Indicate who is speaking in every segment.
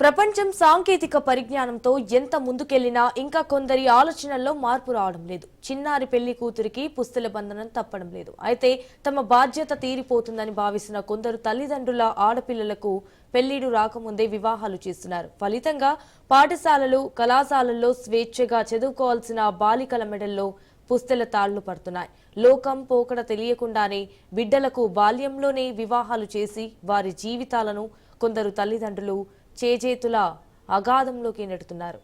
Speaker 1: ప్రపంచం సాంకేతిక పరిజ్ఞానంతో ఎంత ముందుకెళ్లినా ఇంకా కొందరి ఆలోచనల్లో మార్పు రావడం లేదు. చిన్నారి పెళ్లి కూతురికి పుస్తల బంధనం తప్పడం లేదు. అయితే తమ బాధ్యత తీరిపోతుందని భావిస్తున్న కొందరు తల్లిదండ్రుల ఆడపిల్లలకు పెళ్లిడు రాకముందే వివాహాలు చేస్తున్నారు. ఫలితంగా పాఠశాలలు, కళాశాలల్లో స్వేచ్ఛగా చదువుకోవాల్సిన బాలికల మెడల్లో పుస్తెల తాళ్లు పడుతున్నాయి. లోకం పోకడ తెలియకుండానే బిడ్డలకు బాల్యంలోనే వివాహాలు చేసి వారి జీవితాలను కొందరు తల్లిదండ్రులు చేజేతుల అగాధంలోకి నెడుతున్నారు.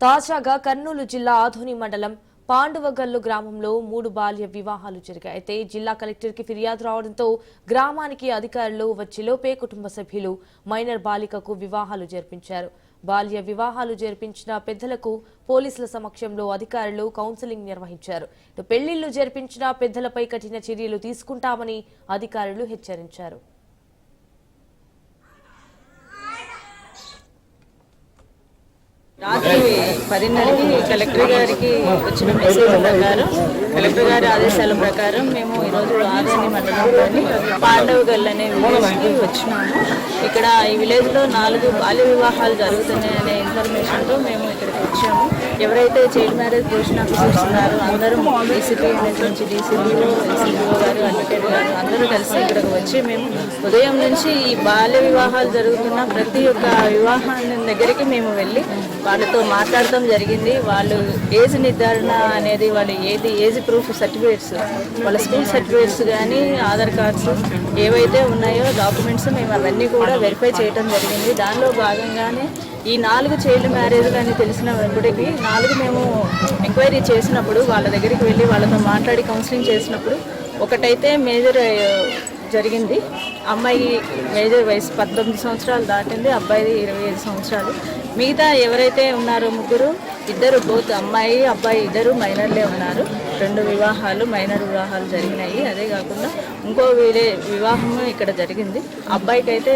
Speaker 1: తాజాగా కర్నూలు జిల్లా ఆధోని మండలం పాండువగల్లు గ్రామంలో 3 బాల్య వివాహాలు జరిగాయి. అయితే జిల్లా కలెక్టర్కి ఫిర్యాదు రావడంతో గ్రామానికి అధికారులు వచ్చేలోపే కుటుంబ సభ్యులు మైనర్ బాలికకు వివాహాలు జరిపించారు. బాల్య వివాహాలు జరిపించిన పెద్దలకు పోలీసుల సమక్షంలో అధికారులు కౌన్సిలింగ్ నిర్వహించారు. పెళ్లిళ్లు జరిపించిన పెద్దలపై కఠిన చర్యలు తీసుకుంటామని అధికారులు హెచ్చరించారు.
Speaker 2: రాత్రి 10:30కి కలెక్టర్ గారికి వచ్చిన మెసేజ్ ప్రకారం, కలెక్టర్ గారి ఆదేశాల ప్రకారం మేము ఈరోజు ఆదోని మండలంలోని పాండవగల్ అనే విలేజ్కి వచ్చినాము. ఇక్కడ ఈ విలేజ్లో 4 బాల్య వివాహాలు జరుగుతున్నాయనే ఇన్ఫర్మేషన్తో మేము ఇక్కడికి వచ్చాము. ఎవరైతే చైల్డ్ మ్యారేజ్ ఘోషణకు చూస్తున్నారో అందరూ డీసీపీ నుంచి డీసీపీఓ, ఎస్సీపీఓ గారు, అడ్వకేట్ గారు అందరూ కలిసి ఇక్కడికి వచ్చి మేము ఉదయం నుంచి ఈ బాల్య వివాహాలు జరుగుతున్న ప్రతి ఒక్క వివాహాన్ని దగ్గరికి మేము వెళ్ళి వాళ్ళతో మాట్లాడటం జరిగింది. వాళ్ళు ఏజ్ నిర్ధారణ అనేది వాళ్ళు ఏజ్ ప్రూఫ్ సర్టిఫికేట్స్, వాళ్ళ స్కూల్ సర్టిఫికేట్స్ కానీ ఆధార్ కార్డ్స్ ఏవైతే ఉన్నాయో డాక్యుమెంట్స్ మేము అవన్నీ కూడా వెరిఫై చేయడం జరిగింది. దానిలో భాగంగానే ఈ 4 చైల్డ్ మ్యారేజ్ అని తెలిసినప్పటికీ 4 మేము ఎంక్వైరీ చేసినప్పుడు వాళ్ళ దగ్గరికి వెళ్ళి వాళ్ళతో మాట్లాడి కౌన్సిలింగ్ చేసినప్పుడు ఒకటైతే మేజర్ జరిగింది. అమ్మాయి మేజర్ వయసు 19 సంవత్సరాలు దాటింది, అబ్బాయిది 25 సంవత్సరాలు. మిగతా ఎవరైతే ఉన్నారో ఇద్దరు బోత్ అమ్మాయి అబ్బాయి ఇద్దరు మైనర్లే ఉన్నారు. 2 మైనర్ వివాహాలు జరిగినాయి. అదే కాకుండా ఇంకో వివాహం ఇక్కడ జరిగింది. అబ్బాయికి అయితే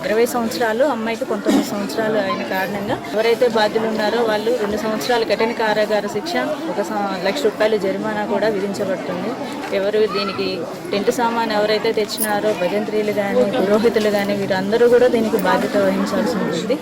Speaker 2: 20 సంవత్సరాలు, అమ్మాయికి 19 సంవత్సరాలు అయిన కారణంగా ఎవరైతే బాధ్యులు ఉన్నారో వాళ్ళు 2 సంవత్సరాలు కఠిన కారాగార శిక్ష, 1 లక్ష రూపాయలు జరిమానా కూడా విధించబడుతుంది. ఎవరు దీనికి టెంట్ సామాన్ ఎవరైతే తెచ్చినారో భజంత్రీలు కానీ పురోహితులు కానీ వీరందరూ కూడా దీనికి బాధ్యత వహించాల్సి ఉంటుంది.